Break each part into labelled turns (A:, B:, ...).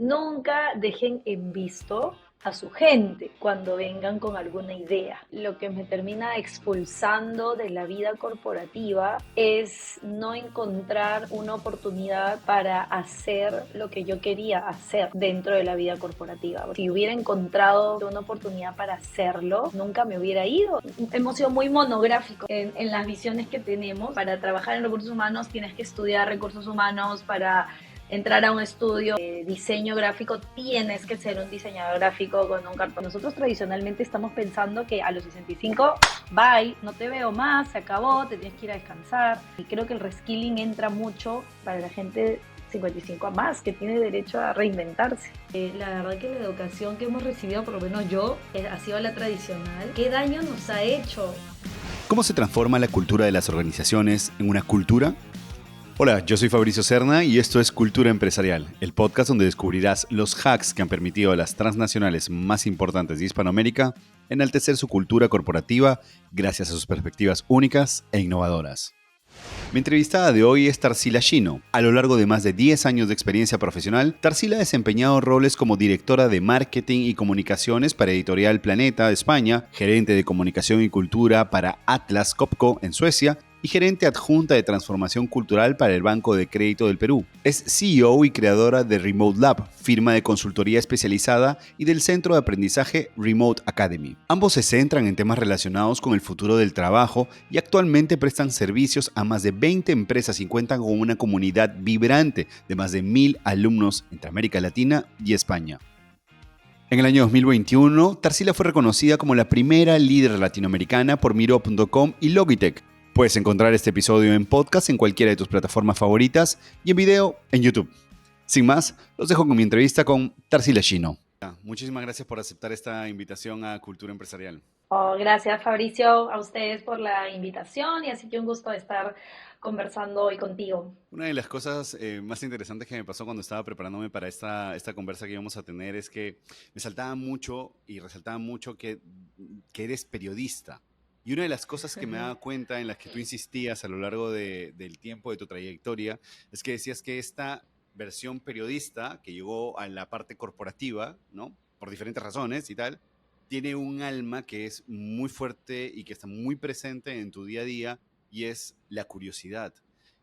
A: nunca dejen en visto a su gente cuando vengan con alguna idea. Lo que me termina expulsando de la vida corporativa es no encontrar una oportunidad para hacer lo que yo quería hacer dentro de la vida corporativa. Si hubiera encontrado una oportunidad para hacerlo, nunca me hubiera ido. Hemos sido muy monográficos en las visiones que tenemos. Para trabajar en recursos humanos tienes que estudiar recursos humanos, para entrar a un estudio de diseño gráfico tienes que ser un diseñador gráfico con un cartón. Nosotros tradicionalmente estamos pensando que a los 65, bye, no te veo más, se acabó, te tienes que ir a descansar. Y creo que el reskilling entra mucho para la gente 55 a más, que tiene derecho a reinventarse. La verdad que la educación que hemos recibido, por lo menos yo, ha sido la tradicional. ¿Qué daño nos ha hecho?
B: ¿Cómo se transforma la cultura de las organizaciones en una cultura? Hola, yo soy Fabricio Serna y esto es Cultura Empresarial, el podcast donde descubrirás los hacks que han permitido a las transnacionales más importantes de Hispanoamérica enaltecer su cultura corporativa gracias a sus perspectivas únicas e innovadoras. Mi entrevistada de hoy es Tarsila Shino. A lo largo de más de 10 años de experiencia profesional, Tarsila ha desempeñado roles como directora de marketing y comunicaciones para Editorial Planeta de España, gerente de comunicación y cultura para Atlas Copco en Suecia y gerente adjunta de transformación cultural para el Banco de Crédito del Perú. Es CEO y creadora de Remote Lab, firma de consultoría especializada, y del centro de aprendizaje Remote Academy. Ambos se centran en temas relacionados con el futuro del trabajo y actualmente prestan servicios a más de 20 empresas y cuentan con una comunidad vibrante de más de 1,000 alumnos entre América Latina y España. En el año 2021, Tarsila fue reconocida como la primera líder latinoamericana por Miro.com y Logitech. Puedes encontrar este episodio en podcast en cualquiera de tus plataformas favoritas y en video en YouTube. Sin más, los dejo con mi entrevista con Tarsila Shino. Muchísimas gracias por aceptar esta invitación a Cultura Empresarial.
A: Oh, gracias, Fabricio, a ustedes por la invitación, y así que un gusto estar conversando hoy contigo.
B: Una de las cosas más interesantes que me pasó cuando estaba preparándome para esta conversa que íbamos a tener es que me saltaba mucho y resaltaba mucho que eres periodista. Y una de las cosas que me daba cuenta en las que tú insistías a lo largo del tiempo de tu trayectoria es que decías que esta versión periodista que llegó a la parte corporativa, ¿no? Por diferentes razones y tal, tiene un alma que es muy fuerte y que está muy presente en tu día a día, y es la curiosidad.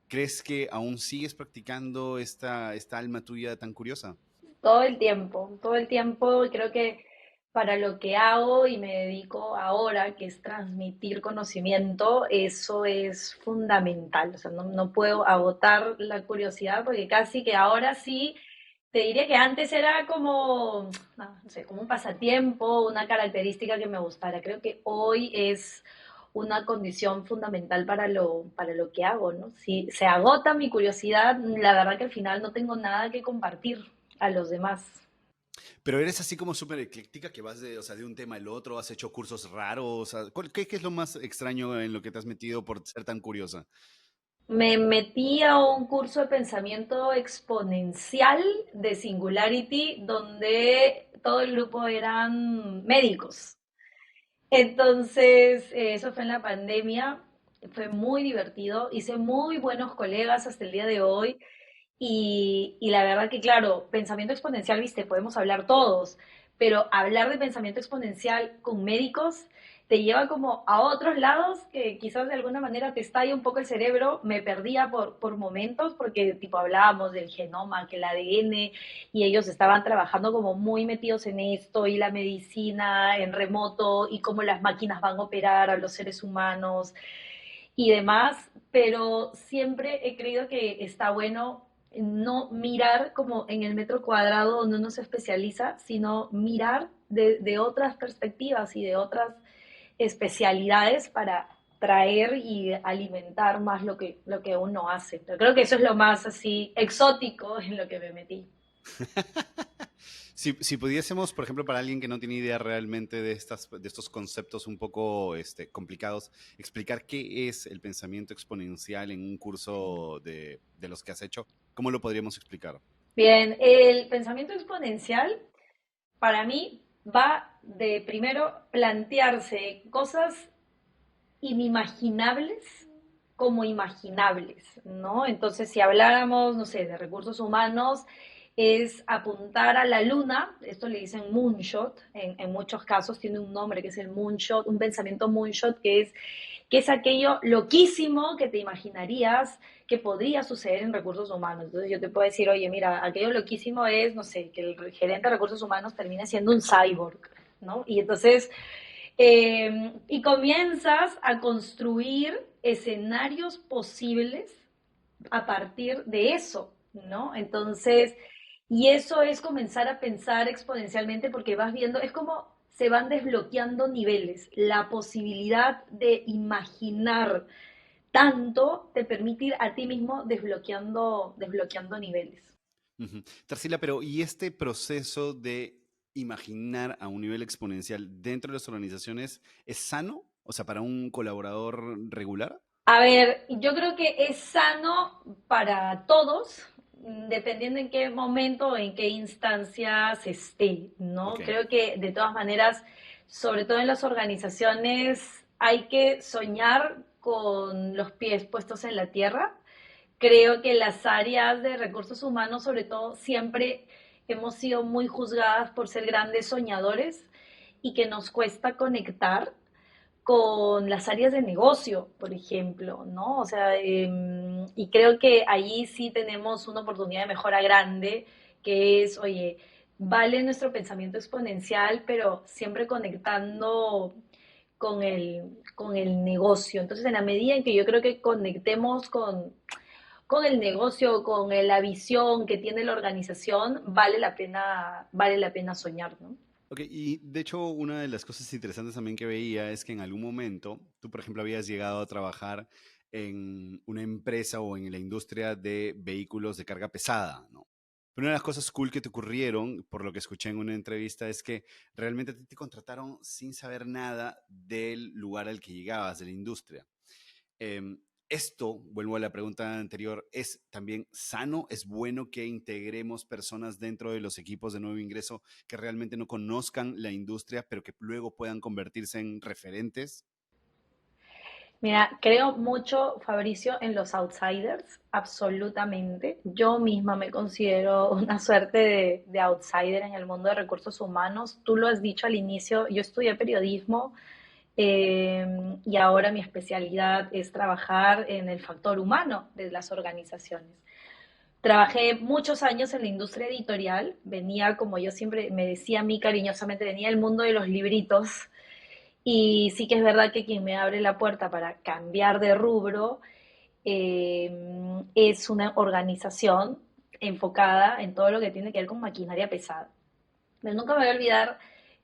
B: ¿Crees que aún sigues practicando esta alma tuya tan curiosa?
A: Todo el tiempo, y creo que para lo que hago y me dedico ahora, que es transmitir conocimiento, eso es fundamental. O sea, no puedo agotar la curiosidad, porque casi que ahora sí, te diría que antes era como, no sé, como un pasatiempo, una característica que me gustara. Creo que hoy es una condición fundamental para lo que hago, ¿no? Si se agota mi curiosidad, la verdad que al final no tengo nada que compartir a los demás.
B: Pero eres así como súper ecléctica, que vas de un tema al otro, has hecho cursos raros. O sea, ¿qué es lo más extraño en lo que te has metido por ser tan curiosa?
A: Me metí a un curso de pensamiento exponencial de Singularity, donde todo el grupo eran médicos. Entonces, eso fue en la pandemia, fue muy divertido, hice muy buenos colegas hasta el día de hoy. Y la verdad que, claro, pensamiento exponencial, viste, podemos hablar todos, pero hablar de pensamiento exponencial con médicos te lleva como a otros lados que quizás de alguna manera te estalla un poco el cerebro. Me perdía por momentos porque tipo hablábamos del genoma, que el ADN, y ellos estaban trabajando como muy metidos en esto, y la medicina en remoto, y cómo las máquinas van a operar a los seres humanos y demás, pero siempre he creído que está bueno no mirar como en el metro cuadrado donde uno se especializa, sino mirar de otras perspectivas y de otras especialidades para traer y alimentar más lo que uno hace. Pero creo que eso es lo más así exótico en lo que me metí.
B: Si pudiésemos, por ejemplo, para alguien que no tiene idea realmente de estos conceptos un poco complicados, explicar qué es el pensamiento exponencial en un curso de los que has hecho, ¿cómo lo podríamos explicar?
A: Bien, el pensamiento exponencial para mí va de primero plantearse cosas inimaginables como imaginables, ¿no? Entonces, si habláramos, no sé, de recursos humanos, es apuntar a la luna, esto le dicen moonshot, en muchos casos tiene un nombre que es el moonshot, un pensamiento moonshot que es aquello loquísimo que te imaginarías que podría suceder en recursos humanos. Entonces yo te puedo decir, oye, mira, aquello loquísimo es, no sé, que el gerente de recursos humanos termine siendo un cyborg, ¿no? Y entonces, y comienzas a construir escenarios posibles a partir de eso, ¿no? Entonces, y eso es comenzar a pensar exponencialmente porque vas viendo, es como se van desbloqueando niveles. La posibilidad de imaginar tanto te permite ir a ti mismo desbloqueando niveles.
B: Ujú. Tarsila, pero ¿y este proceso de imaginar a un nivel exponencial dentro de las organizaciones es sano? O sea, para un colaborador regular.
A: A ver, yo creo que es sano para todos, dependiendo en qué momento o en qué instancia se esté,
B: Ok.
A: ¿no? Creo que de todas maneras, sobre todo en las organizaciones, hay que soñar con los pies puestos en la tierra. Creo que las áreas de recursos humanos, sobre todo, siempre hemos sido muy juzgadas por ser grandes soñadores y que nos cuesta conectar con las áreas de negocio, por ejemplo, ¿no? O sea, y creo que ahí sí tenemos una oportunidad de mejora grande, que es, oye, vale nuestro pensamiento exponencial, pero siempre conectando con el negocio. Entonces, en la medida en que yo creo que conectemos con el negocio, con la visión que tiene la organización, vale la pena soñar, ¿no?
B: Ok, y de hecho una de las cosas interesantes también que veía es que en algún momento tú, por ejemplo, habías llegado a trabajar en una empresa o en la industria de vehículos de carga pesada, ¿no? Pero una de las cosas cool que te ocurrieron, por lo que escuché en una entrevista, es que realmente a ti te contrataron sin saber nada del lugar al que llegabas, de la industria. Em, Esto, vuelvo a la pregunta anterior, ¿es también sano? ¿Es bueno que integremos personas dentro de los equipos de nuevo ingreso que realmente no conozcan la industria, pero que luego puedan convertirse en referentes?
A: Mira, creo mucho, Fabricio, en los outsiders, absolutamente. Yo misma me considero una suerte de outsider en el mundo de recursos humanos. Tú lo has dicho al inicio, yo estudié periodismo y ahora mi especialidad es trabajar en el factor humano de las organizaciones. Trabajé muchos años en la industria editorial, venía, como yo siempre me decía a mí cariñosamente, venía del mundo de los libritos y sí que es verdad que quien me abre la puerta para cambiar de rubro es una organización enfocada en todo lo que tiene que ver con maquinaria pesada. Pero nunca me voy a olvidar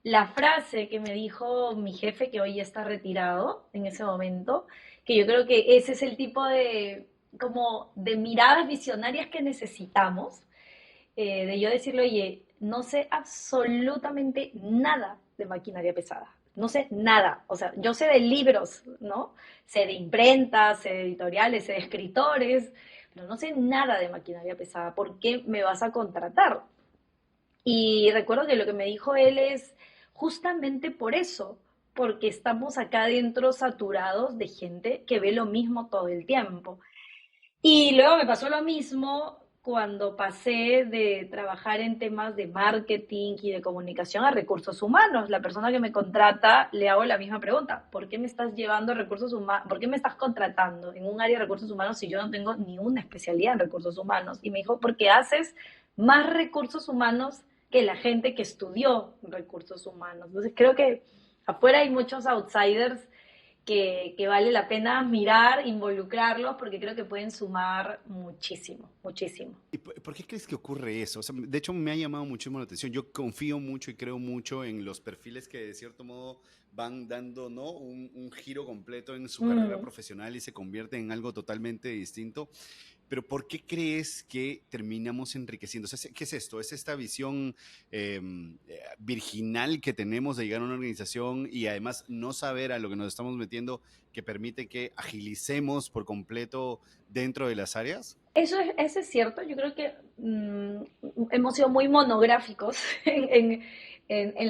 A: la frase que me dijo mi jefe, que hoy está retirado en ese momento, que yo creo que ese es el tipo de, como, de miradas visionarias que necesitamos, de yo decirle, oye, no sé absolutamente nada de maquinaria pesada. No sé nada. O sea, yo sé de libros, ¿no? Sé de imprentas, sé de editoriales, sé de escritores, pero no sé nada de maquinaria pesada. ¿Por qué me vas a contratar? Y recuerdo que lo que me dijo él es justamente por eso, porque estamos acá adentro saturados de gente que ve lo mismo todo el tiempo. Y luego me pasó lo mismo cuando pasé de trabajar en temas de marketing y de comunicación a recursos humanos. La persona que me contrata le hago la misma pregunta: ¿por qué me estás llevando a recursos humanos? ¿Por qué me estás contratando en un área de recursos humanos si yo no tengo ni una especialidad en recursos humanos? Y me dijo, porque haces más recursos humanos que la gente que estudió recursos humanos. Entonces creo que afuera hay muchos outsiders que vale la pena mirar, involucrarlos, porque creo que pueden sumar muchísimo, muchísimo.
B: ¿Y por qué crees que ocurre eso? O sea, de hecho, me ha llamado muchísimo la atención. Yo confío mucho y creo mucho en los perfiles que de cierto modo van dando, ¿no? Un giro completo en su carrera
A: Mm.
B: profesional y se convierten en algo totalmente distinto. Pero ¿por qué crees que terminamos enriqueciendo? O sea, ¿qué es esto? ¿Es esta visión virginal que tenemos de llegar a una organización y además no saber a lo que nos estamos metiendo que permite que agilicemos por completo dentro de las áreas?
A: Eso es cierto, yo creo que hemos sido muy monográficos en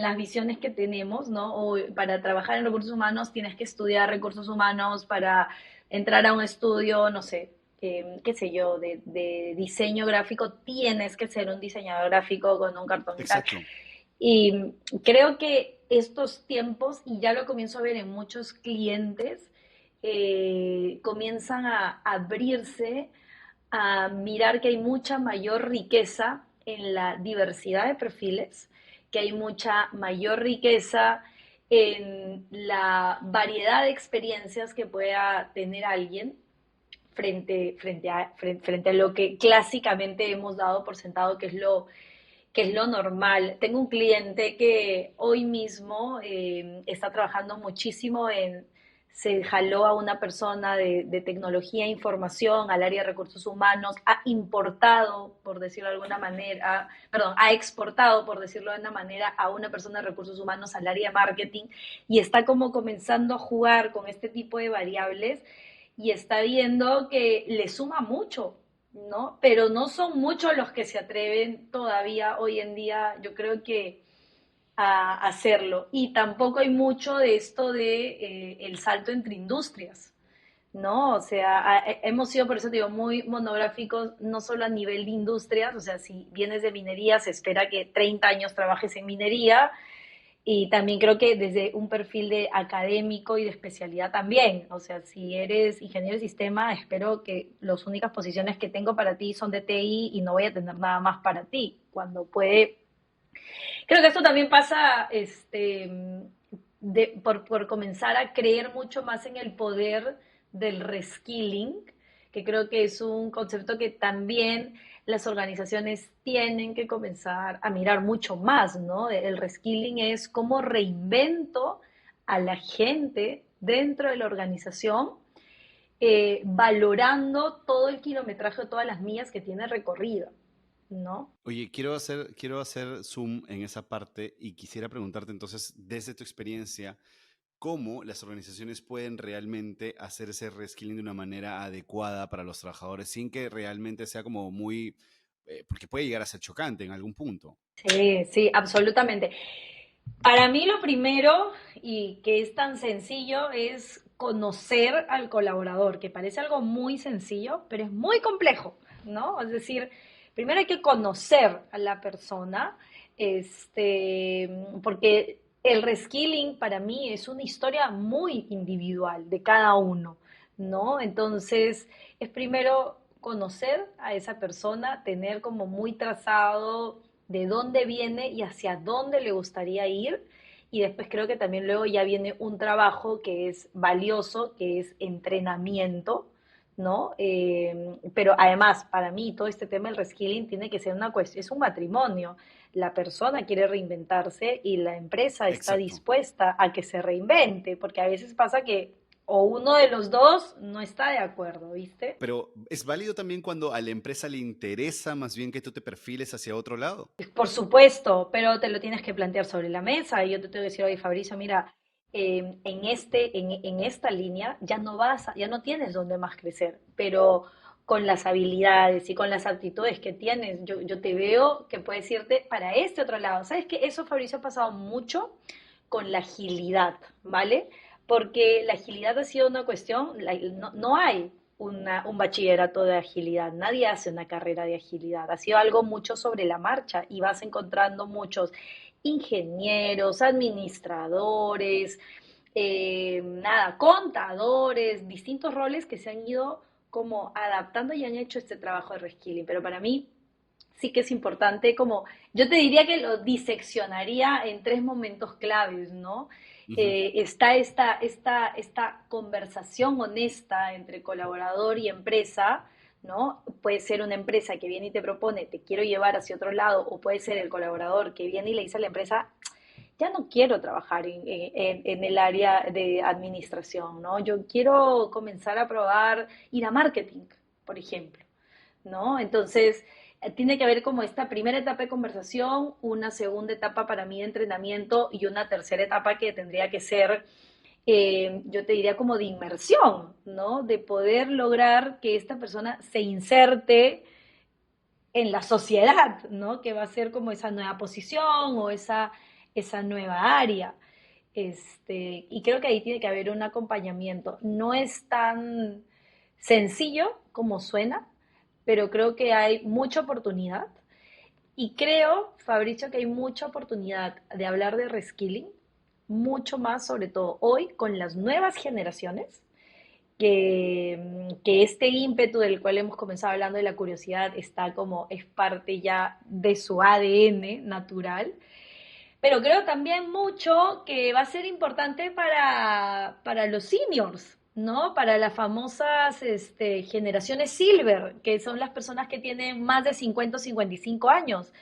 A: las visiones que tenemos, ¿no? O para trabajar en recursos humanos tienes que estudiar recursos humanos, para entrar a un estudio, no sé, qué sé yo, de diseño gráfico, tienes que ser un diseñador gráfico con un cartón y tal.
B: Exacto.
A: Y creo que estos tiempos, y ya lo comienzo a ver en muchos clientes, comienzan a abrirse, a mirar que hay mucha mayor riqueza en la diversidad de perfiles, que hay mucha mayor riqueza en la variedad de experiencias que pueda tener alguien frente a lo que clásicamente hemos dado por sentado que es lo normal. Tengo un cliente que hoy mismo está trabajando muchísimo se jaló a una persona de tecnología e información al área de recursos humanos, ha importado, por decirlo de alguna manera, perdón, ha exportado, por decirlo de una manera, a una persona de recursos humanos al área de marketing y está como comenzando a jugar con este tipo de variables y está viendo que le suma mucho, ¿no? Pero no son muchos los que se atreven todavía hoy en día, yo creo que a hacerlo. Y tampoco hay mucho de esto de el salto entre industrias, ¿no? O sea, hemos sido, por eso digo, muy monográficos, no solo a nivel de industrias, o sea, si vienes de minería, se espera que 30 años trabajes en minería, y también creo que desde un perfil de académico y de especialidad también. O sea, si eres ingeniero de sistema, espero que las únicas posiciones que tengo para ti son de TI y no voy a tener nada más para ti. Cuando puede. Creo que esto también pasa por comenzar a creer mucho más en el poder del reskilling, que creo que es un concepto que también las organizaciones tienen que comenzar a mirar mucho más, ¿no? El reskilling es cómo reinvento a la gente dentro de la organización, valorando todo el kilometraje, todas las millas que tiene recorrido, ¿no?
B: Oye, quiero hacer zoom en esa parte y quisiera preguntarte entonces, desde tu experiencia, cómo las organizaciones pueden realmente hacer ese reskilling de una manera adecuada para los trabajadores sin que realmente sea como muy, porque puede llegar a ser chocante en algún punto.
A: Sí, sí, absolutamente. Para mí lo primero, y que es tan sencillo, es conocer al colaborador, que parece algo muy sencillo, pero es muy complejo, ¿no? Es decir, primero hay que conocer a la persona, porque el reskilling para mí es una historia muy individual de cada uno, ¿no? Entonces, es primero conocer a esa persona, tener como muy trazado de dónde viene y hacia dónde le gustaría ir. Y después creo que también luego ya viene un trabajo que es valioso, que es entrenamiento, ¿no? Pero además, para mí, todo este tema del reskilling tiene que ser una cuestión, es un matrimonio. La persona quiere reinventarse y la empresa está
B: Exacto.
A: dispuesta a que se reinvente, porque a veces pasa que o uno de los dos no está de acuerdo, ¿viste?
B: Pero es válido también cuando a la empresa le interesa más bien que tú te perfiles hacia otro lado.
A: Por supuesto, pero te lo tienes que plantear sobre la mesa y yo te tengo que decir, oye Fabricio, mira, en esta línea ya no tienes donde más crecer, pero con las habilidades y con las aptitudes que tienes, yo te veo que puedes irte para este otro lado. ¿Sabes qué? Eso, Fabricio, ha pasado mucho con la agilidad, ¿vale? Porque la agilidad ha sido una cuestión, no hay un bachillerato de agilidad, nadie hace una carrera de agilidad, ha sido algo mucho sobre la marcha y vas encontrando muchos ingenieros, administradores, contadores, distintos roles que se han ido como adaptando y han hecho este trabajo de reskilling, pero para mí sí que es importante, como yo te diría que lo diseccionaría en tres momentos claves, ¿no?
B: Ujú.
A: Está esta conversación honesta entre colaborador y empresa, ¿no? Puede ser una empresa que viene y te propone, te quiero llevar hacia otro lado, o puede ser el colaborador que viene y le dice a la empresa, ya no quiero trabajar en el área de administración, ¿no? Yo quiero comenzar a probar ir a marketing, por ejemplo, ¿no? Entonces, tiene que haber como esta primera etapa de conversación, una segunda etapa para mí de entrenamiento y una tercera etapa que tendría que ser, yo te diría como de inmersión, ¿no? De poder lograr que esta persona se inserte en la sociedad, ¿no? Que va a ser como esa nueva posición o esa nueva área. Y creo que ahí tiene que haber un acompañamiento. No es tan Sencillo como suena, pero creo que hay mucha oportunidad. Y creo, Fabricio, que hay mucha oportunidad de hablar de reskilling, mucho más sobre todo hoy con las nuevas generaciones, que este ímpetu del cual hemos comenzado hablando de la curiosidad está como es parte ya de su ADN natural. Pero creo también mucho que va a ser importante para los seniors, ¿no? Para las famosas generaciones silver, que son las personas que tienen más de 50 o 55 años.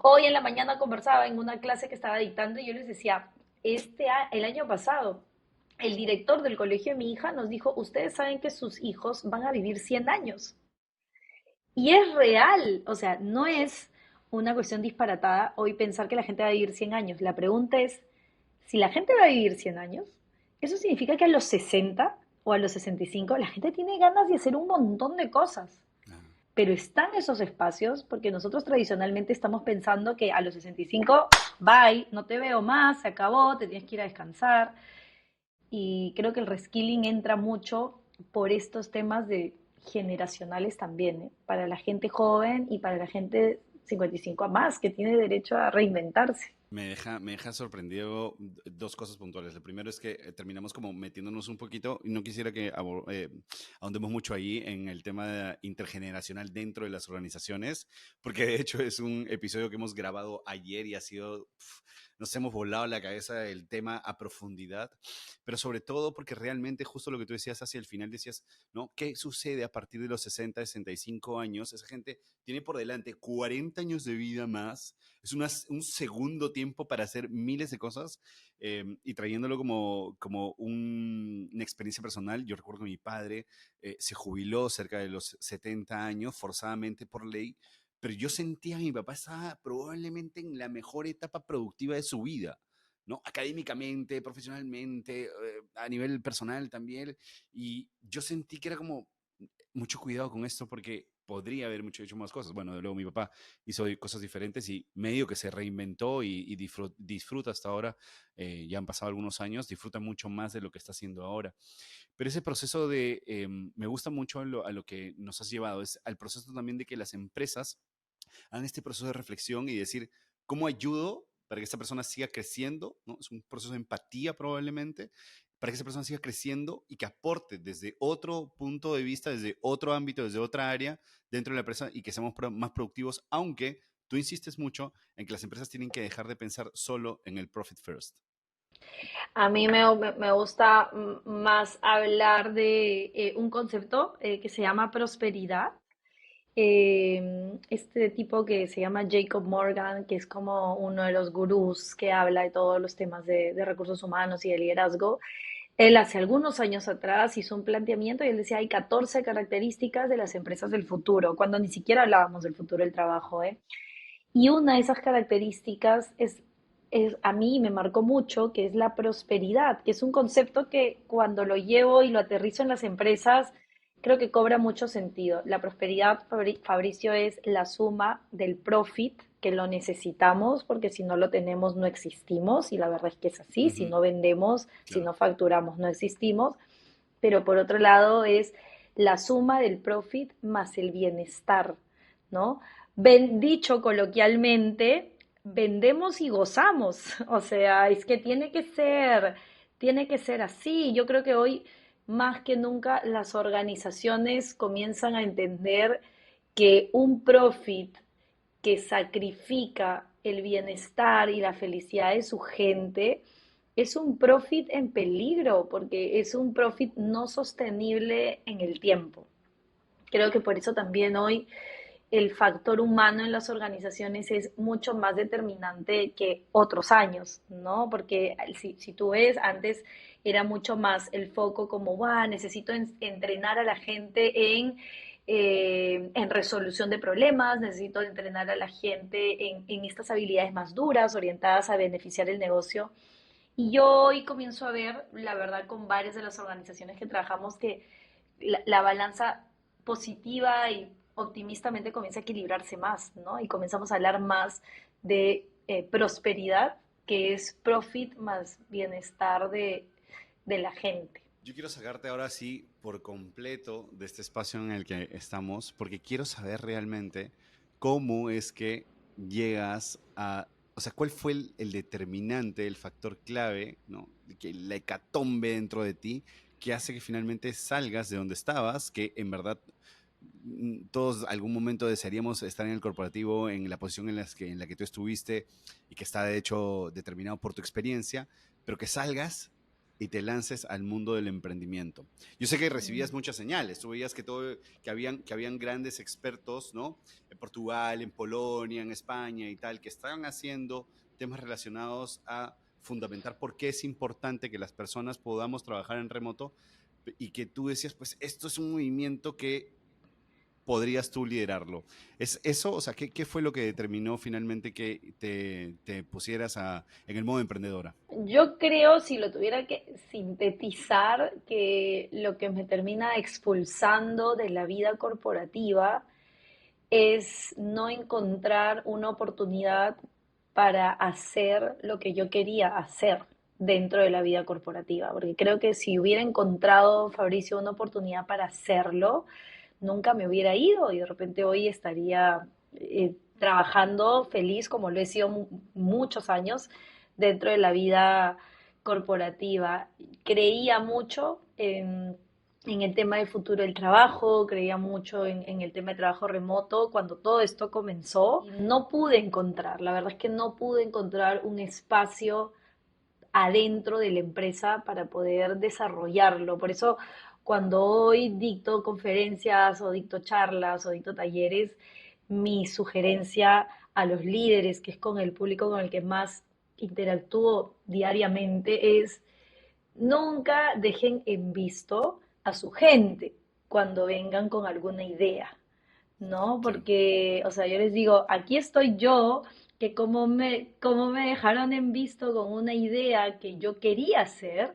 A: Hoy en la mañana conversaba en una clase que estaba dictando y yo les decía, el año pasado, el director del colegio de mi hija nos dijo, ustedes saben que sus hijos van a vivir 100 años. Y es real, o sea, no es una cuestión disparatada hoy pensar que la gente va a vivir 100 años. La pregunta es, si la gente va a vivir 100 años, eso significa que a los 60 o a los 65 la gente tiene ganas de hacer un montón de cosas. Pero están esos espacios porque nosotros tradicionalmente estamos pensando que a los 65, bye, no te veo más, se acabó, te tienes que ir a descansar. Y creo que el reskilling entra mucho por estos temas de generacionales también, ¿eh? Para la gente joven y para la gente 55 a más, que tiene derecho a reinventarse.
B: Me deja sorprendido dos cosas puntuales. Lo primero es que terminamos como metiéndonos un poquito, y no quisiera que ahondemos mucho ahí en el tema intergeneracional dentro de las organizaciones, porque de hecho es un episodio que hemos grabado ayer y ha sido, nos hemos volado la cabeza el tema a profundidad, pero sobre todo porque realmente justo lo que tú decías hacia el final, decías, ¿no? ¿Qué sucede a partir de los 60, 65 años? Esa gente tiene por delante 40 años de vida más, es un segundo tiempo para hacer miles de cosas, y trayéndolo como una experiencia personal. Yo recuerdo que mi padre se jubiló cerca de los 70 años, forzadamente por ley, pero yo sentía que mi papá estaba probablemente en la mejor etapa productiva de su vida, ¿no? Académicamente, profesionalmente, a nivel personal también, y yo sentí que era como mucho cuidado con esto porque podría haber hecho más cosas. Bueno, luego mi papá hizo cosas diferentes y medio que se reinventó y disfruta hasta ahora. Ya han pasado algunos años, disfruta mucho más de lo que está haciendo ahora. Pero ese proceso me gusta mucho a lo que nos has llevado, es al proceso también de que las empresas hagan este proceso de reflexión y decir, ¿cómo ayudo para que esta persona siga creciendo? ¿No? Es un proceso de empatía probablemente, para que esa persona siga creciendo y que aporte desde otro punto de vista, desde otro ámbito, desde otra área dentro de la empresa y que seamos más productivos, aunque tú insistes mucho en que las empresas tienen que dejar de pensar solo en el profit first.
A: A mí me gusta más hablar de un concepto que se llama prosperidad. Este tipo que se llama Jacob Morgan, que es como uno de los gurús que habla de todos los temas de recursos humanos y de liderazgo, él hace algunos años atrás hizo un planteamiento y él decía, hay 14 características de las empresas del futuro, cuando ni siquiera hablábamos del futuro del trabajo, ¿eh? Y una de esas características a mí me marcó mucho, que es la prosperidad, que es un concepto que cuando lo llevo y lo aterrizo en las empresas, creo que cobra mucho sentido. La prosperidad, Fabricio, es la suma del profit, que lo necesitamos, porque si no lo tenemos no existimos, y la verdad es que es así, si
B: Ujú,
A: no vendemos, si
B: claro.
A: no facturamos no existimos, pero por otro lado es la suma del profit más el bienestar, ¿no? Dicho coloquialmente, vendemos y gozamos, o sea, es que tiene que ser así. Yo creo que hoy más que nunca las organizaciones comienzan a entender que un profit que sacrifica el bienestar y la felicidad de su gente es un profit en peligro, porque es un profit no sostenible en el tiempo. Creo que por eso también hoy el factor humano en las organizaciones es mucho más determinante que otros años, ¿no? Porque si tú ves, antes era mucho más el foco como, wow, necesito entrenar a la gente en resolución de problemas, necesito entrenar a la gente en estas habilidades más duras, orientadas a beneficiar el negocio. Y yo hoy comienzo a ver, la verdad, con varias de las organizaciones que trabajamos, que la balanza positiva y optimistamente comienza a equilibrarse más, ¿no? Y comenzamos a hablar más de prosperidad, que es profit más bienestar de la gente.
B: Yo quiero sacarte ahora sí, por completo de este espacio en el que estamos, porque quiero saber realmente cómo es que llegas a, o sea, cuál fue el determinante, el factor clave, ¿no? Que la hecatombe dentro de ti que hace que finalmente salgas de donde estabas, que en verdad todos algún momento desearíamos estar en el corporativo, en la posición en la que tú estuviste y que está de hecho determinado por tu experiencia, pero que salgas y te lances al mundo del emprendimiento. Yo sé que recibías
A: Mm.
B: muchas señales, tú veías que habían grandes expertos, ¿no? En Portugal, en Polonia, en España y tal, que estaban haciendo temas relacionados a fundamentar por qué es importante que las personas podamos trabajar en remoto y que tú decías, pues esto es un movimiento que podrías tú liderarlo. ¿Es eso? O sea, ¿qué fue lo que determinó finalmente que te pusieras en el modo emprendedora?
A: Yo creo, si lo tuviera que sintetizar, que lo que me termina expulsando de la vida corporativa es no encontrar una oportunidad para hacer lo que yo quería hacer dentro de la vida corporativa, porque creo que si hubiera encontrado, Fabricio, una oportunidad para hacerlo, nunca me hubiera ido y de repente hoy estaría trabajando feliz como lo he sido muchos años dentro de la vida corporativa. Creía mucho en el tema del futuro del trabajo, creía mucho en el tema de trabajo remoto. Cuando todo esto comenzó, no pude encontrar, la verdad es que no pude encontrar un espacio adentro de la empresa para poder desarrollarlo. Por eso, cuando hoy dicto conferencias o dicto charlas o dicto talleres, mi sugerencia a los líderes, que es con el público con el que más interactúo diariamente, es nunca dejen en visto a su gente cuando vengan con alguna idea, ¿no?
B: Sí.
A: Porque, o sea, yo les digo, aquí estoy yo, que como me dejaron en visto con una idea que yo quería hacer,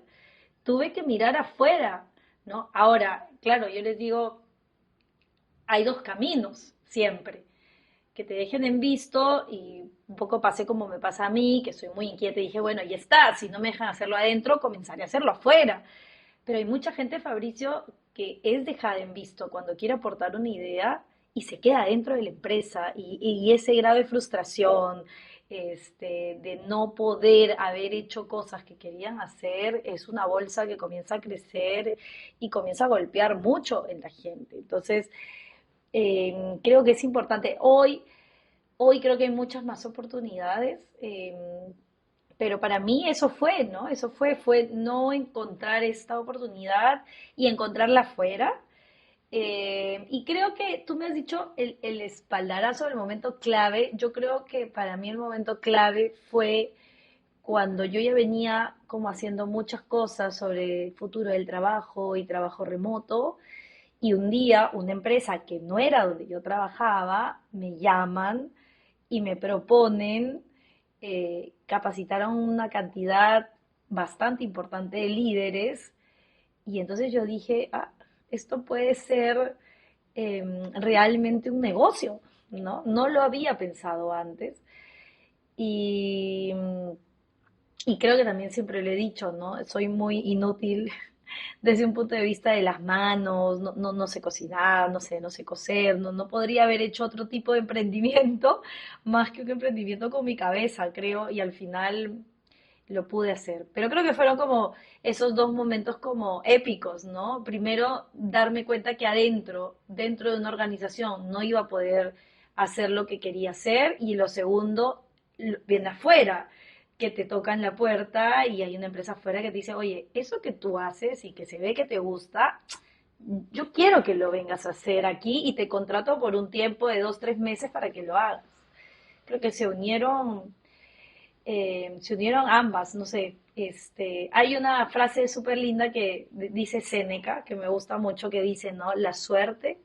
A: tuve que mirar afuera, ¿no? Ahora, claro, yo les digo, hay dos caminos siempre, que te dejen en visto y un poco pasé como me pasa a mí, que soy muy inquieta y dije, bueno, ya está, si no me dejan hacerlo adentro, comenzaré a hacerlo afuera. Pero hay mucha gente, Fabricio, que es dejada en visto cuando quiere aportar una idea y se queda dentro de la empresa y ese grado de frustración, de no poder haber hecho cosas que querían hacer, es una bolsa que comienza a crecer y comienza a golpear mucho en la gente. Entonces, creo que es importante. Hoy creo que hay muchas más oportunidades, pero para mí eso fue, ¿no? Eso fue no encontrar esta oportunidad y encontrarla afuera. Y creo que tú me has dicho el espaldarazo del momento clave. Yo creo que para mí el momento clave fue cuando yo ya venía como haciendo muchas cosas sobre el futuro del trabajo y trabajo remoto. Y un día una empresa que no era donde yo trabajaba me llaman y me proponen capacitar a una cantidad bastante importante de líderes. Y entonces yo dije, ah, esto puede ser realmente un negocio, ¿no? No lo había pensado antes. Y, y creo que también siempre lo he dicho, ¿no? Soy muy inútil desde un punto de vista de las manos, no sé cocinar, no sé coser, no podría haber hecho otro tipo de emprendimiento más que un emprendimiento con mi cabeza, creo, y al final lo pude hacer. Pero creo que fueron como esos dos momentos como épicos, ¿no? Primero, darme cuenta que dentro de una organización, no iba a poder hacer lo que quería hacer, y lo segundo, viene afuera, que te tocan la puerta y hay una empresa afuera que te dice, oye, eso que tú haces y que se ve que te gusta, yo quiero que lo vengas a hacer aquí y te contrato por un tiempo de 2, 3 meses para que lo hagas. Creo que se unieron ambas, no sé. Hay una frase súper linda que dice Séneca, que me gusta mucho, que dice, ¿no? La suerte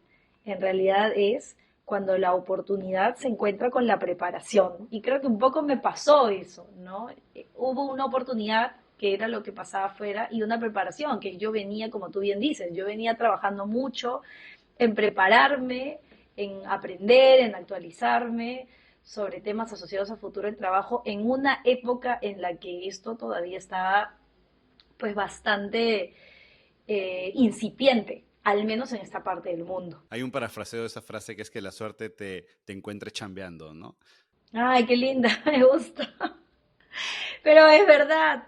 A: en realidad es cuando la oportunidad se encuentra con la preparación. Y creo que un poco me pasó eso, ¿no? Hubo una oportunidad que era lo que pasaba afuera y una preparación, que yo venía, como tú bien dices, yo venía trabajando mucho en prepararme, en aprender, en actualizarme sobre temas asociados al futuro del trabajo en una época en la que esto todavía estaba pues bastante incipiente, al menos en esta parte del mundo.
B: Hay un parafraseo de esa frase que es que la suerte te encuentre chambeando, ¿no?
A: Ay, qué linda, me gusta. Pero es verdad,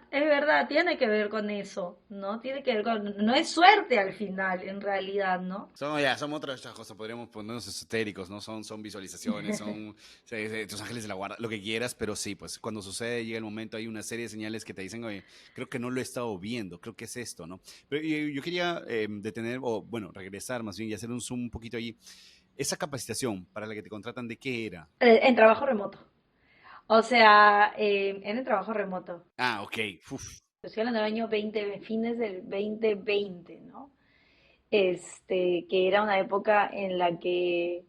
A: tiene que ver con eso, ¿no? Tiene que ver con, no es suerte al final, en realidad, ¿no?
B: Son otras cosas, podríamos ponernos esotéricos, ¿no? Son visualizaciones, son tus ángeles de la guarda, lo que quieras, pero sí, pues cuando sucede, llega el momento, hay una serie de señales que te dicen, oye, creo que no lo he estado viendo, creo que es esto, ¿no? Pero yo quería detener, o bueno, regresar más bien y hacer un zoom un poquito allí. Esa capacitación para la que te contratan, ¿de qué era?
A: En trabajo remoto. O sea, en el trabajo remoto.
B: Ah, ok. Uf,
A: Estoy hablando del año 20, fines del 2020, ¿no? Que era una época en la que,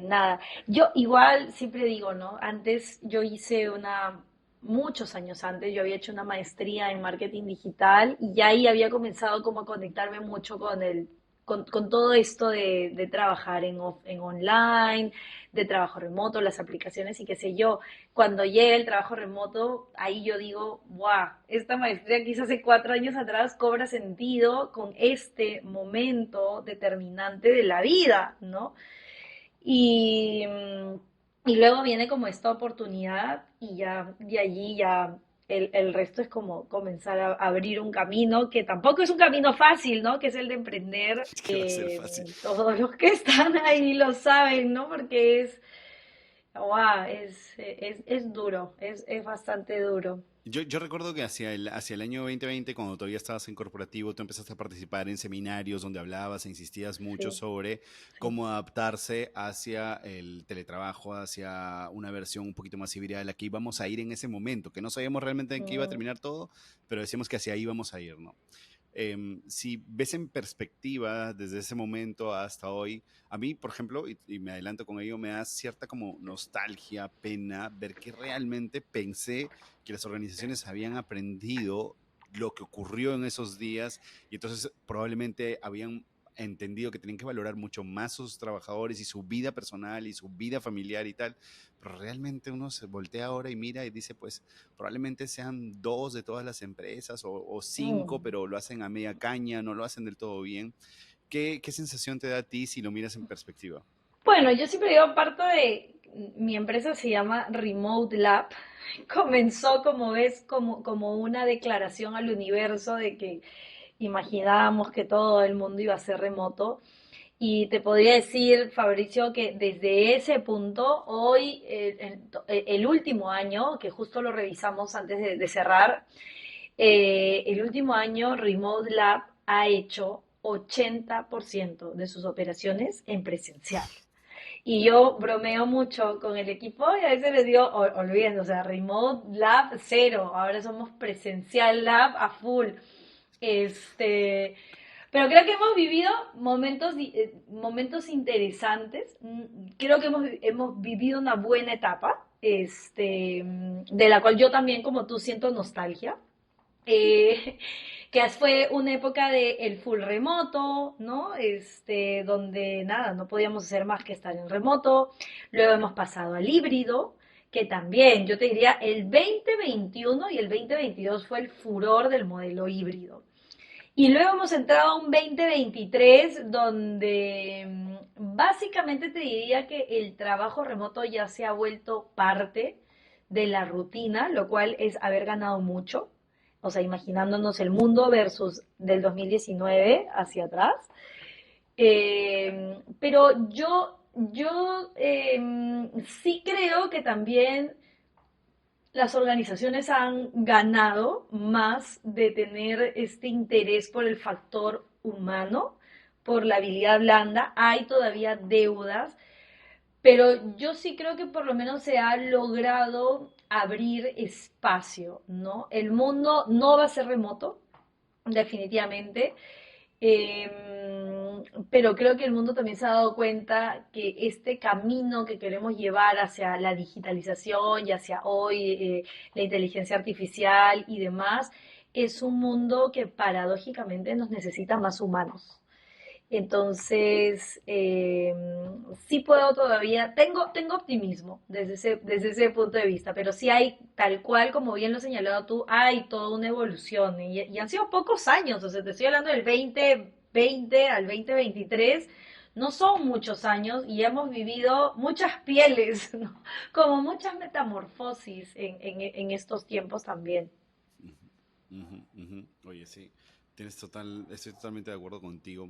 A: nada, yo igual siempre digo, ¿no? Antes yo hice muchos años antes, yo había hecho una maestría en marketing digital y ya ahí había comenzado como a conectarme mucho con todo esto de trabajar en online, de trabajo remoto, las aplicaciones y qué sé yo. Cuando llega el trabajo remoto, ahí yo digo, wow, esta maestría que hice hace 4 años atrás cobra sentido con este momento determinante de la vida, ¿no? Y, y luego viene como esta oportunidad y ya de allí ya el resto es como comenzar a abrir un camino que tampoco es un camino fácil, ¿no? Que es el de emprender.
B: que va a ser fácil.
A: Todos los que están ahí lo saben, ¿no? Porque wow, es duro, es bastante duro.
B: Yo recuerdo que hacia el año 2020, cuando todavía estabas en corporativo, tú empezaste a participar en seminarios donde hablabas e insistías mucho
A: Sí,
B: sobre
A: sí.
B: cómo adaptarse hacia el teletrabajo, hacia una versión un poquito más híbrida de la que íbamos a ir en ese momento, que no sabíamos realmente en qué iba a
A: Mm,
B: terminar todo, pero decíamos que hacia ahí íbamos a ir, ¿no? Si ves en perspectiva desde ese momento hasta hoy, a mí, por ejemplo, y me adelanto con ello, me da cierta como nostalgia, pena, ver que realmente pensé que las organizaciones habían aprendido lo que ocurrió en esos días y entonces probablemente habían entendido que tenían que valorar mucho más sus trabajadores y su vida personal y su vida familiar y tal, pero realmente uno se voltea ahora y mira y dice, pues probablemente sean dos de todas las empresas o cinco,
A: mm.
B: pero lo hacen a media caña, no lo hacen del todo bien. ¿Qué sensación te da a ti si lo miras en perspectiva?
A: Bueno, yo siempre digo, parto de, mi empresa se llama Remote Lab. Comenzó, como ves, como una declaración al universo de que imaginábamos que todo el mundo iba a ser remoto. Y te podría decir, Fabricio, que desde ese punto, hoy, el último año, que justo lo revisamos antes de cerrar, el último año Remote Lab ha hecho 80% de sus operaciones en presencial. Y yo bromeo mucho con el equipo y a veces les digo, olviden, o sea, Remote Lab cero, ahora somos Presencial Lab a full. Este, pero creo que hemos vivido momentos interesantes. Creo que hemos vivido una buena etapa, de la cual yo también, como tú, siento nostalgia. eh, que fue una época de el full remoto, ¿no? Donde nada, no podíamos hacer más que estar en remoto. Luego hemos pasado al híbrido, que también, yo te diría, el 2021 y el 2022 fue el furor del modelo híbrido. Y luego hemos entrado a un 2023 donde básicamente te diría que el trabajo remoto ya se ha vuelto parte de la rutina, lo cual es haber ganado mucho. O sea, imaginándonos el mundo versus del 2019 hacia atrás. Pero yo sí creo que también las organizaciones han ganado más de tener este interés por el factor humano, por la habilidad blanda. Hay todavía deudas, pero yo sí creo que por lo menos se ha logrado abrir espacio, ¿no? El mundo no va a ser remoto, definitivamente. Pero creo que el mundo también se ha dado cuenta que este camino que queremos llevar hacia la digitalización y hacia hoy la inteligencia artificial y demás es un mundo que paradójicamente nos necesita más humanos. Entonces, sí puedo todavía, tengo optimismo desde ese punto de vista, pero sí hay, tal cual como bien lo has señalado tú, hay toda una evolución y han sido pocos años, o sea, te estoy hablando del 2020 al 2023, no son muchos años y hemos vivido muchas pieles, ¿no? Como muchas metamorfosis en estos tiempos también.
B: Ujú, ujú. Oye, sí, estoy totalmente de acuerdo contigo.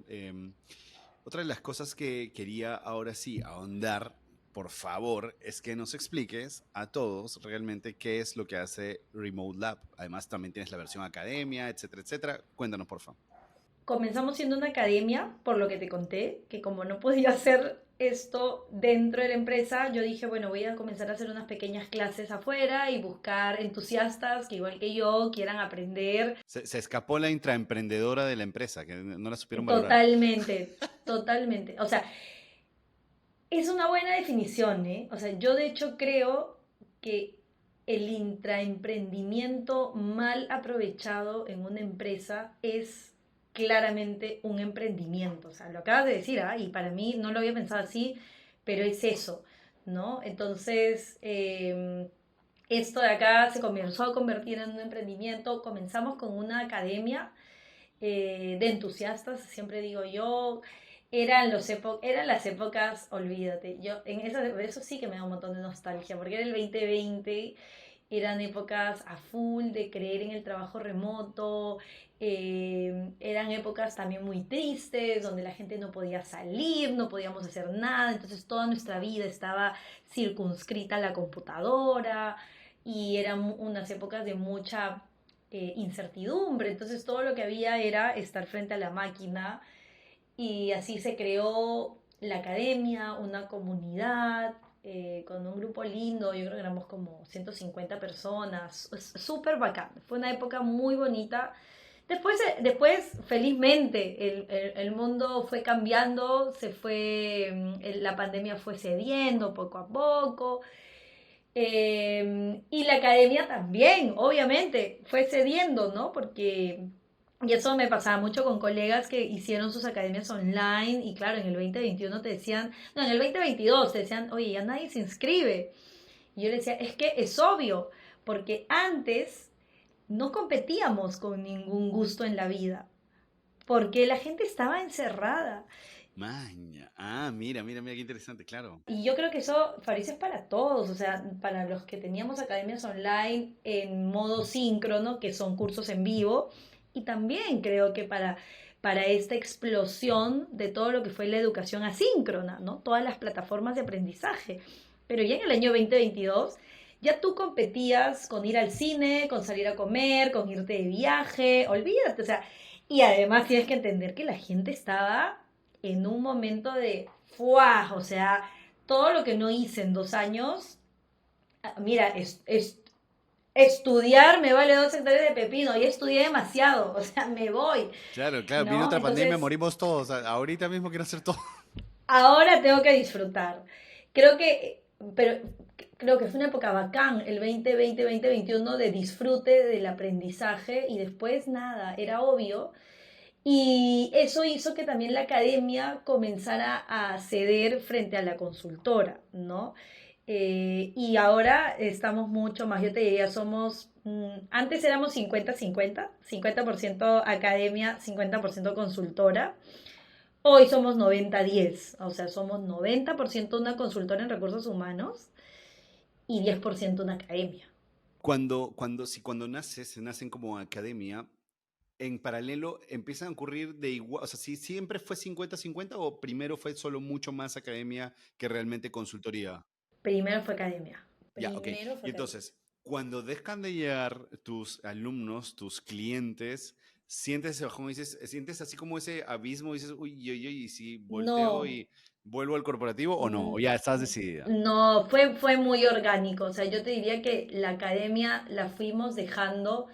B: Otra de las cosas que quería ahora sí ahondar, por favor, es que nos expliques a todos realmente qué es lo que hace Remote Lab. Además, también tienes la versión academia, etcétera, etcétera. Cuéntanos, por favor.
A: Comenzamos siendo una academia, por lo que te conté, que como no podía hacer esto dentro de la empresa, yo dije, bueno, voy a comenzar a hacer unas pequeñas clases afuera y buscar entusiastas que igual que yo quieran aprender.
B: Se escapó la intraemprendedora de la empresa, que no la supieron valorar.
A: Totalmente, totalmente. O sea, es una buena definición, ¿eh? O sea, yo de hecho creo que el intraemprendimiento mal aprovechado en una empresa es claramente un emprendimiento. O sea, lo acabas de decir, ¿ah? Y para mí no lo había pensado así, pero es eso, ¿no? Entonces, esto de acá se comenzó a convertir en un emprendimiento. Comenzamos con una academia de entusiastas, siempre digo yo, eran las épocas, olvídate, yo en eso sí que me da un montón de nostalgia, porque era el 2020, eran épocas a full de creer en el trabajo remoto, eran épocas también muy tristes, donde la gente no podía salir, no podíamos hacer nada, entonces toda nuestra vida estaba circunscrita a la computadora y eran unas épocas de mucha incertidumbre. Entonces todo lo que había era estar frente a la máquina y así se creó la academia, una comunidad con un grupo lindo, yo creo que éramos como 150 personas, súper bacán, fue una época muy bonita. Después felizmente, el mundo fue cambiando, la pandemia fue cediendo poco a poco, y la academia también, obviamente, fue cediendo, ¿no? Porque, y eso me pasaba mucho con colegas que hicieron sus academias online y claro, en el 2021 te decían, no, en el 2022 te decían, oye, ya nadie se inscribe. Y yo le decía, es que es obvio, porque antes no competíamos con ningún gusto en la vida, porque la gente estaba encerrada.
B: Maña. Ah, mira, mira, mira, qué interesante, claro.
A: Y yo creo que eso, Fabricio, es para todos, o sea, para los que teníamos academias online en modo síncrono, que son cursos en vivo, y también creo que para esta explosión de todo lo que fue la educación asíncrona, ¿no? Todas las plataformas de aprendizaje. Pero ya en el año 2022, ya tú competías con ir al cine, con salir a comer, con irte de viaje, olvídate, o sea, y además tienes que entender que la gente estaba en un momento de ¡fuah! O sea, todo lo que no hice en 2 años, mira, estudiar me vale 2 hectáreas de pepino, ya estudié demasiado, o sea, me voy,
B: Claro, claro, viene
A: ¿no?
B: otra pandemia,
A: Entonces,
B: morimos todos. Ahorita mismo quiero hacer todo.
A: ahora tengo que disfrutar. Creo que, pero creo que fue una época bacán, el 2020, 2021, de disfrute del aprendizaje y después nada, era obvio. Y eso hizo que también la academia comenzara a ceder frente a la consultora, ¿no? Y ahora estamos mucho más, yo te diría, antes éramos 50-50, 50% academia, 50% consultora. Hoy somos 90-10, o sea, somos 90% una consultora en recursos humanos y 10% una academia.
B: Cuando naces, se nacen como academia, en paralelo empiezan a ocurrir de igual, o sea, si siempre fue 50-50 o primero fue solo mucho más academia que realmente consultoría.
A: Primero fue academia.
B: Ya, ok.
A: Primero fue
B: Y
A: academia.
B: entonces, cuando dejan de llegar tus alumnos, tus clientes, sientes ese bajón, dices, sientes así como ese abismo, dices, uy, uy, uy, y si volteo
A: No,
B: y vuelvo al corporativo o no, o
A: mm,
B: ya estás decidida.
A: no, fue muy orgánico. O sea, yo te diría que la academia la fuimos dejando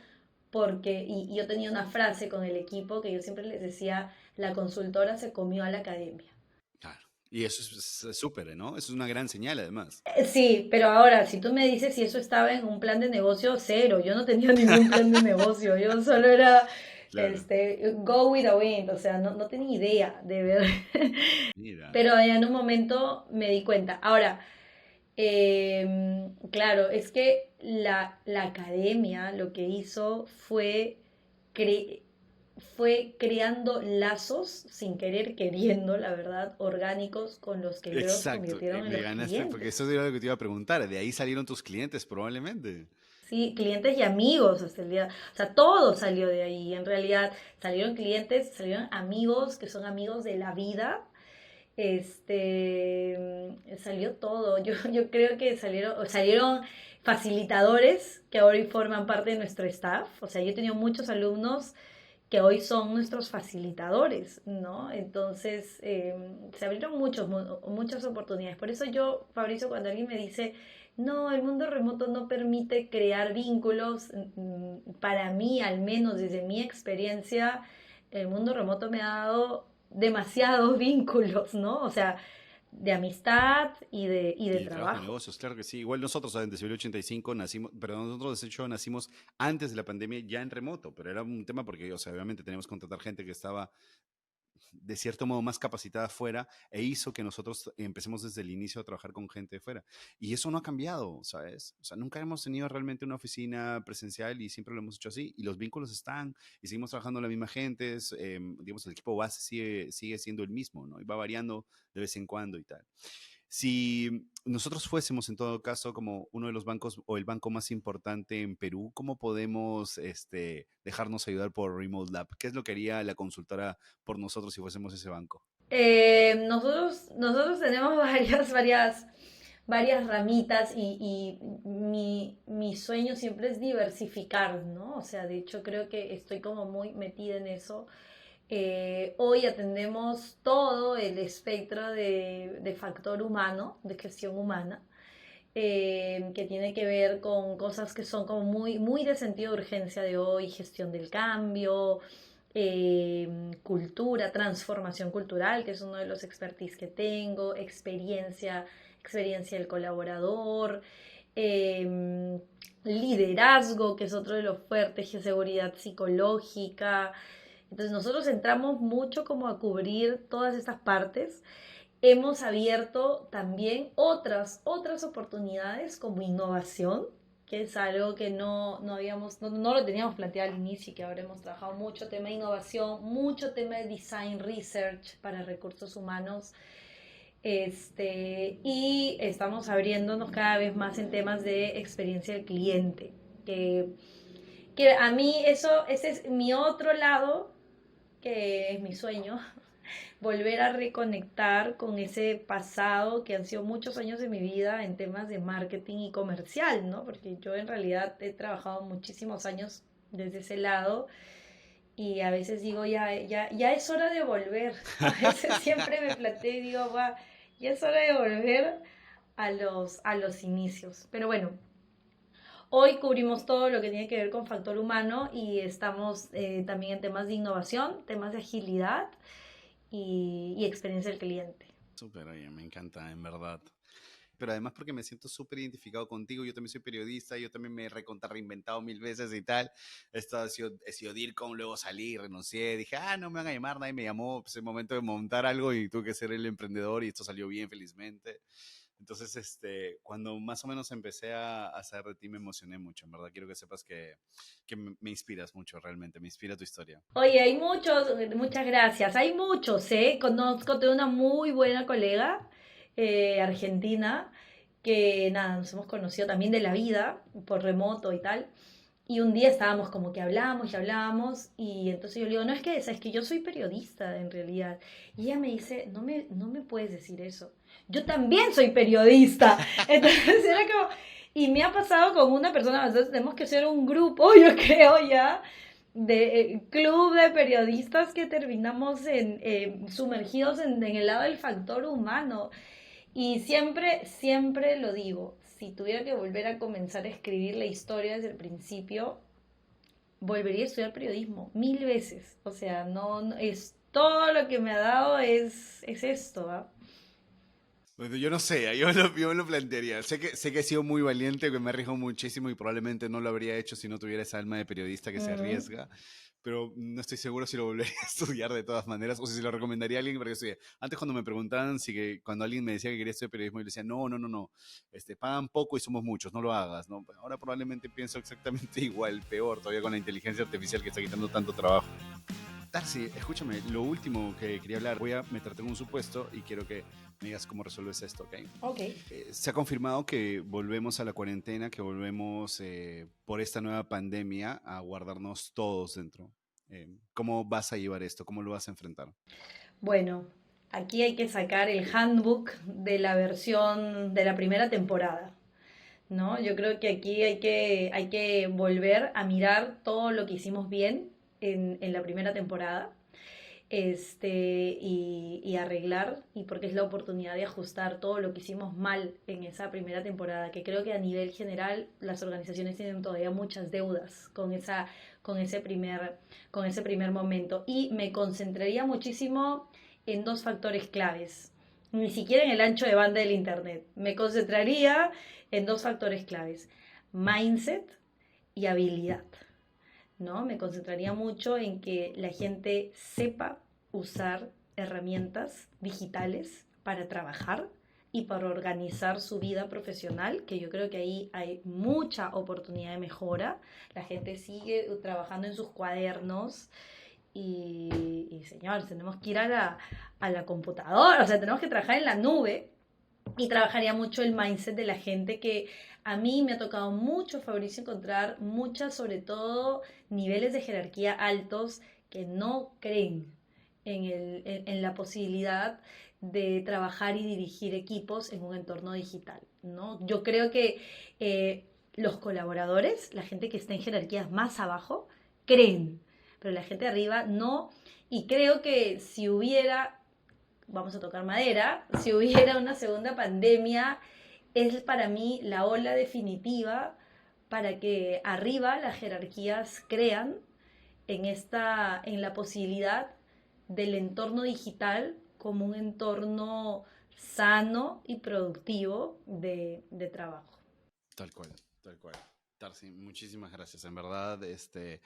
A: porque, y yo tenía una frase con el equipo que yo siempre les decía, la consultora se comió a la academia.
B: Claro. Y eso es súper, ¿no? Eso es una gran señal, además.
A: Sí, pero ahora, si tú me dices si eso estaba en un plan de negocio, cero. Yo no tenía ningún plan de negocio. Yo solo era
B: Claro.
A: Go with the wind, o sea, no tenía idea de ver.
B: Mira.
A: Pero en un momento me di cuenta. Ahora, claro, es que la academia lo que hizo cre- fue creando lazos, sin querer queriendo, la verdad, orgánicos con los que luego se
B: Exacto,
A: convirtieron en
B: me
A: los
B: ganaste porque
A: clientes.
B: eso era lo que te iba a preguntar. De ahí salieron tus clientes probablemente.
A: Sí, clientes y amigos hasta el día, o sea, todo salió de ahí. En realidad salieron clientes, salieron amigos que son amigos de la vida. Salió todo. Yo creo que salieron facilitadores que ahora forman parte de nuestro staff. O sea, yo he tenido muchos alumnos que hoy son nuestros facilitadores, ¿no? Entonces, se abrieron muchas oportunidades. Por eso yo, Fabricio, cuando alguien me dice, no, el mundo remoto no permite crear vínculos, para mí, al menos desde mi experiencia, el mundo remoto me ha dado demasiados vínculos, ¿no? O sea, de amistad y de
B: Y de trabajo de
A: trabajo.
B: negocios, claro que sí. Igual nosotros en Decibel 85 nacimos, perdón, nosotros de hecho nacimos antes de la pandemia ya en remoto, pero era un tema porque, o sea, obviamente teníamos que contratar gente que estaba de cierto modo más capacitada fuera e hizo que nosotros empecemos desde el inicio a trabajar con gente de fuera. Y eso no ha cambiado, ¿sabes? O sea, nunca hemos tenido realmente una oficina presencial y siempre lo hemos hecho así. Y los vínculos están y seguimos trabajando la misma gente. Digamos, el equipo base sigue siendo el mismo, ¿no? Y va variando de vez en cuando y tal. Si nosotros fuésemos en todo caso como uno de los bancos o el banco más importante en Perú, ¿cómo podemos dejarnos ayudar por Remote Lab? ¿Qué es lo que haría la consultora por nosotros si fuésemos ese banco?
A: Nosotros tenemos varias ramitas y mi sueño siempre es diversificar, ¿no? O sea, de hecho creo que estoy como muy metida en eso. Hoy atendemos todo el espectro de factor humano, de gestión humana, que tiene que ver con cosas que son como muy de sentido de urgencia de hoy, gestión del cambio, cultura, transformación cultural, que es uno de los expertise que tengo, experiencia del colaborador, eh, liderazgo, que es otro de los fuertes, y seguridad psicológica. Entonces nosotros entramos mucho como a cubrir todas estas partes. Hemos abierto también otras oportunidades como innovación, que es algo que no lo teníamos planteado al inicio y que ahora hemos trabajado mucho tema de innovación, mucho tema de design research para recursos humanos. Y estamos abriéndonos cada vez más en temas de experiencia del cliente, que a mí ese es mi otro lado, que es mi sueño, volver a reconectar con ese pasado que han sido muchos años de mi vida en temas de marketing y comercial, ¿no? Porque yo en realidad he trabajado muchísimos años desde ese lado y a veces digo, ya es hora de volver. A veces siempre me planteo y digo, va, ya es hora de volver a los inicios. Pero bueno, hoy cubrimos todo lo que tiene que ver con factor humano y estamos también en temas de innovación, temas de agilidad y experiencia del cliente.
B: Súper, oye, me encanta, en verdad. Pero además porque me siento súper identificado contigo, yo también soy periodista, yo también me he recontra reinventado mil veces y tal. He sido DIRCOM, luego salí, renuncié, dije, no me van a llamar, nadie me llamó, pues es el momento de montar algo y tuve que ser el emprendedor y esto salió bien, felizmente. Entonces, cuando más o menos empecé a hacer de ti, me emocioné mucho, en verdad. Quiero que sepas que me inspiras mucho, realmente, me inspira tu historia.
A: Oye, muchas gracias. Hay muchos, ¿eh? Conozco de una muy buena colega argentina que nada, nos hemos conocido también de la vida, por remoto y tal. Y un día estábamos como que hablamos y hablábamos y entonces yo le digo, no es que, es que yo soy periodista en realidad. Y ella me dice, no me puedes decir eso. Yo también soy periodista. Entonces era como, y me ha pasado con una persona, entonces tenemos que ser un grupo, yo creo ya, de club de periodistas que terminamos sumergidos en el lado del factor humano. Y siempre lo digo, si tuviera que volver a comenzar a escribir la historia desde el principio, volvería a estudiar periodismo 1000 veces. O sea, no es todo lo que me ha dado es esto, ¿ah?
B: Bueno, yo no sé, yo lo plantearía. Sé que he sido muy valiente, que me arriesgo muchísimo y probablemente no lo habría hecho si no tuviera esa alma de periodista que se
A: Mm.
B: arriesga, pero no estoy seguro si lo volvería a estudiar de todas maneras o si se lo recomendaría a alguien para que estudie. Antes cuando me preguntaban cuando alguien me decía que quería estudiar periodismo, yo le decía, no, no, no, no, pagan poco y somos muchos, no lo hagas, ¿no? Ahora probablemente pienso exactamente igual, peor todavía con la inteligencia artificial que está quitando tanto trabajo. Darcy, escúchame, lo último que quería hablar, voy a meterte en un supuesto y quiero que me digas cómo resuelves esto, ¿ok?
A: Ok.
B: Se ha confirmado que volvemos a la cuarentena, que volvemos por esta nueva pandemia a guardarnos todos dentro. ¿Cómo vas a llevar esto? ¿Cómo lo vas a enfrentar?
A: Bueno, aquí hay que sacar el handbook de la versión de la primera temporada, ¿no? Yo creo que aquí hay que volver a mirar todo lo que hicimos bien en la primera temporada, y arreglar, y porque es la oportunidad de ajustar todo lo que hicimos mal en esa primera temporada, que creo que a nivel general las organizaciones tienen todavía muchas deudas con ese primer momento. Y me concentraría muchísimo en dos factores claves. Ni siquiera en el ancho de banda del Internet. Me concentraría en dos factores claves. Mindset y habilidad. ¿No? Me concentraría mucho en que la gente sepa usar herramientas digitales para trabajar y para organizar su vida profesional, que yo creo que ahí hay mucha oportunidad de mejora. La gente sigue trabajando en sus cuadernos señor, tenemos que ir a la computadora, o sea, tenemos que trabajar en la nube y trabajaría mucho el mindset de la gente que a mí me ha tocado mucho, Fabricio, encontrar muchas, sobre todo, niveles de jerarquía altos que no creen en la posibilidad de trabajar y dirigir equipos en un entorno digital, ¿no? Yo creo que los colaboradores, la gente que está en jerarquías más abajo, creen, pero la gente de arriba no. Y creo que si hubiera, vamos a tocar madera, si hubiera una segunda pandemia, es para mí la ola definitiva para que arriba las jerarquías crean en la posibilidad del entorno digital como un entorno sano y productivo de trabajo.
B: Tal cual, tal cual. Darcy, muchísimas gracias. En verdad, me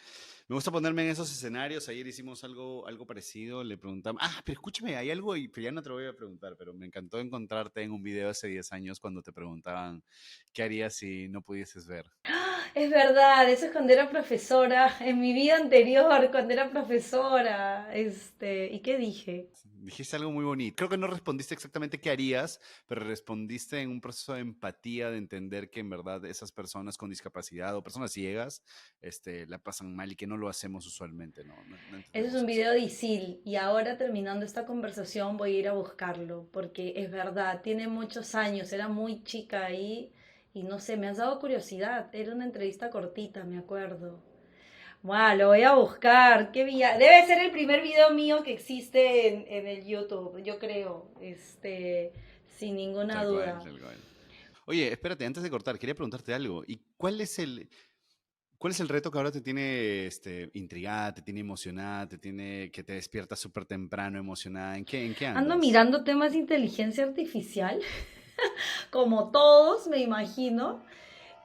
B: gusta ponerme en esos escenarios. Ayer hicimos algo parecido. Le preguntamos, pero escúchame, hay algo, pero ya no te lo voy a preguntar, pero me encantó encontrarte en un video hace 10 años cuando te preguntaban qué harías si no pudieses ver.
A: Es verdad, eso es cuando era profesora, en mi vida anterior, cuando era profesora, ¿y qué dije?
B: Dijiste algo muy bonito. Creo que no respondiste exactamente qué harías, pero respondiste en un proceso de empatía, de entender que en verdad esas personas con discapacidad o personas ciegas, la pasan mal y que no lo hacemos usualmente, ¿no? No
A: Ese es
B: entendemos
A: un
B: eso.
A: video de Isil y ahora terminando esta conversación voy a ir a buscarlo porque es verdad, tiene muchos años, era muy chica ahí y no sé, me has dado curiosidad, era una entrevista cortita, me acuerdo. Wow, lo voy a buscar, debe ser el primer video mío que existe en el YouTube, yo creo, sin ninguna
B: Tal cual,
A: duda.
B: tal cual. Oye, espérate, antes de cortar, quería preguntarte algo. ¿Y cuál es el reto que ahora te tiene intrigada, te tiene emocionada, que te despierta súper temprano emocionada? ¿En qué
A: Ando
B: andas?
A: mirando temas de inteligencia artificial, como todos, me imagino.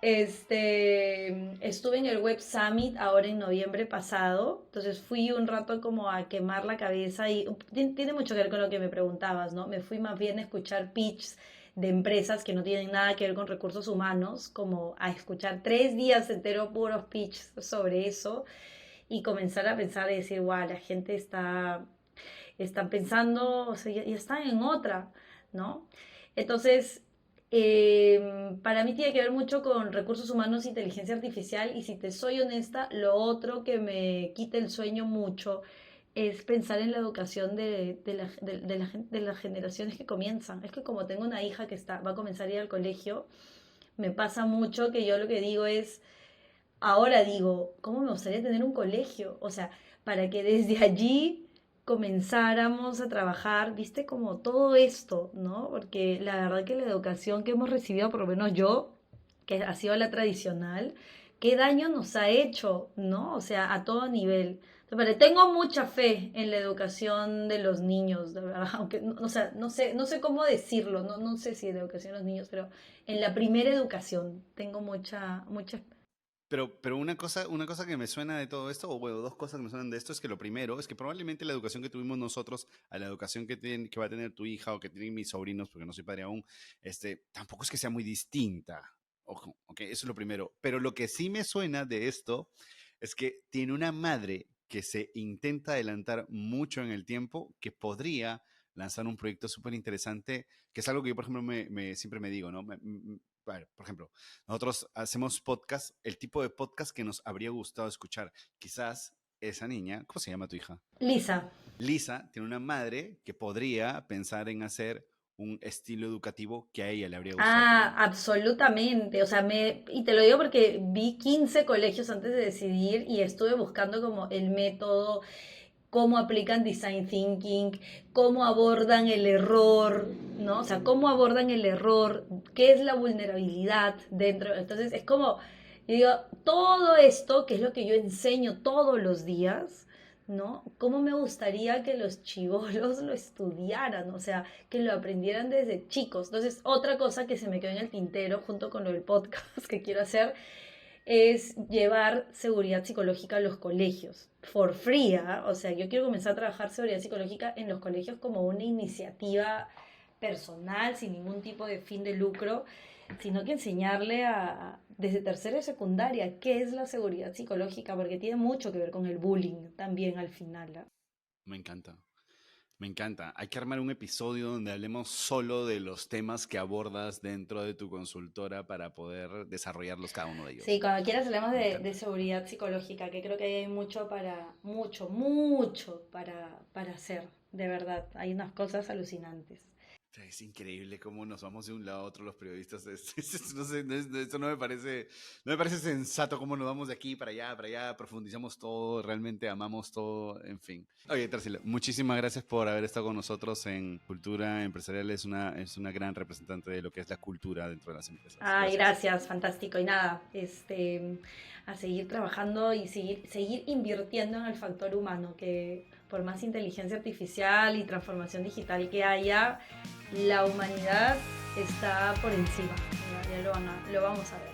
A: Estuve en el Web Summit ahora en noviembre pasado, entonces fui un rato como a quemar la cabeza y tiene mucho que ver con lo que me preguntabas, ¿no? Me fui más bien a escuchar pitches de empresas que no tienen nada que ver con recursos humanos, como a escuchar 3 días enteros puros pitches sobre eso y comenzar a pensar y decir, wow, la gente está pensando, o sea, ya están en otra, ¿no? Entonces, para mí tiene que ver mucho con recursos humanos e inteligencia artificial y si te soy honesta, lo otro que me quita el sueño mucho es pensar en la educación de las generaciones que comienzan. Es que como tengo una hija que va a comenzar a ir al colegio, me pasa mucho que yo lo que digo es, ahora digo, ¿cómo me gustaría tener un colegio? O sea, para que desde allí comenzáramos a trabajar, viste, como todo esto, ¿no? Porque la verdad que la educación que hemos recibido, por lo menos yo, que ha sido la tradicional, qué daño nos ha hecho, ¿no? O sea, a todo nivel. Pero tengo mucha fe en la educación de los niños, de verdad, aunque o sea, no sé cómo decirlo, no sé si la educación de los niños, pero en la primera educación tengo mucha.
B: Pero una cosa que me suena de todo esto, o bueno, dos cosas que me suenan de esto, es que lo primero es que probablemente la educación que tuvimos nosotros a la educación que va a tener tu hija o que tienen mis sobrinos, porque no soy padre aún, tampoco es que sea muy distinta. Ojo, ok, eso es lo primero. Pero lo que sí me suena de esto es que tiene una madre que se intenta adelantar mucho en el tiempo, que podría lanzar un proyecto súper interesante, que es algo que yo, por ejemplo, siempre me digo, ¿no? A ver, por ejemplo, nosotros hacemos podcast, el tipo de podcast que nos habría gustado escuchar. Quizás esa niña, ¿cómo se llama tu hija?
A: Lisa.
B: Lisa tiene una madre que podría pensar en hacer un estilo educativo que a ella le habría gustado
A: Ah,
B: también.
A: absolutamente. O sea, y te lo digo porque vi 15 colegios antes de decidir y estuve buscando como el método, cómo aplican design thinking, cómo abordan el error, ¿no? O sea, cómo abordan el error, qué es la vulnerabilidad dentro. Entonces, es como, yo digo, todo esto, que es lo que yo enseño todos los días, ¿no? ¿Cómo me gustaría que los chivolos lo estudiaran? O sea, que lo aprendieran desde chicos. Entonces, otra cosa que se me quedó en el tintero junto con lo del podcast que quiero hacer es llevar seguridad psicológica a los colegios, for free, ¿ah? O sea, yo quiero comenzar a trabajar seguridad psicológica en los colegios como una iniciativa personal, sin ningún tipo de fin de lucro, sino que enseñarle desde tercera y secundaria qué es la seguridad psicológica, porque tiene mucho que ver con el bullying también al final, ¿ah?
B: Me encanta. Me encanta. Hay que armar un episodio donde hablemos solo de los temas que abordas dentro de tu consultora para poder desarrollarlos cada uno de
A: Sí,
B: ellos.
A: cuando quieras hablemos
B: Me
A: de
B: encanta.
A: seguridad psicológica, que creo que hay mucho para hacer, de verdad. Hay unas cosas alucinantes.
B: Es increíble cómo nos vamos de un lado a otro los periodistas. No sé, esto no me parece sensato cómo nos vamos de aquí para allá, profundizamos todo, realmente amamos todo, en fin. Oye, Tarsila, muchísimas gracias por haber estado con nosotros en Cultura Empresarial. Es una gran representante de lo que es la cultura dentro de las empresas.
A: Ay,
B: Gracias.
A: gracias, fantástico. Y nada, a seguir trabajando y seguir invirtiendo en el factor humano, que por más inteligencia artificial y transformación digital que haya, la humanidad está por encima. Ya lo vamos a ver.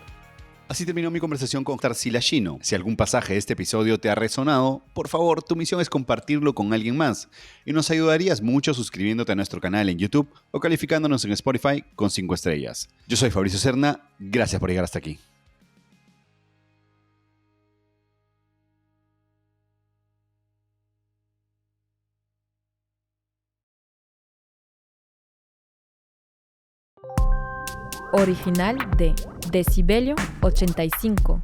B: Así terminó mi conversación con Tarsila Shino. Si algún pasaje de este episodio te ha resonado, por favor, tu misión es compartirlo con alguien más. Y nos ayudarías mucho suscribiéndote a nuestro canal en YouTube o calificándonos en Spotify con 5 estrellas. Yo soy Fabricio Serna, gracias por llegar hasta aquí.
C: Original de Decibelio 85.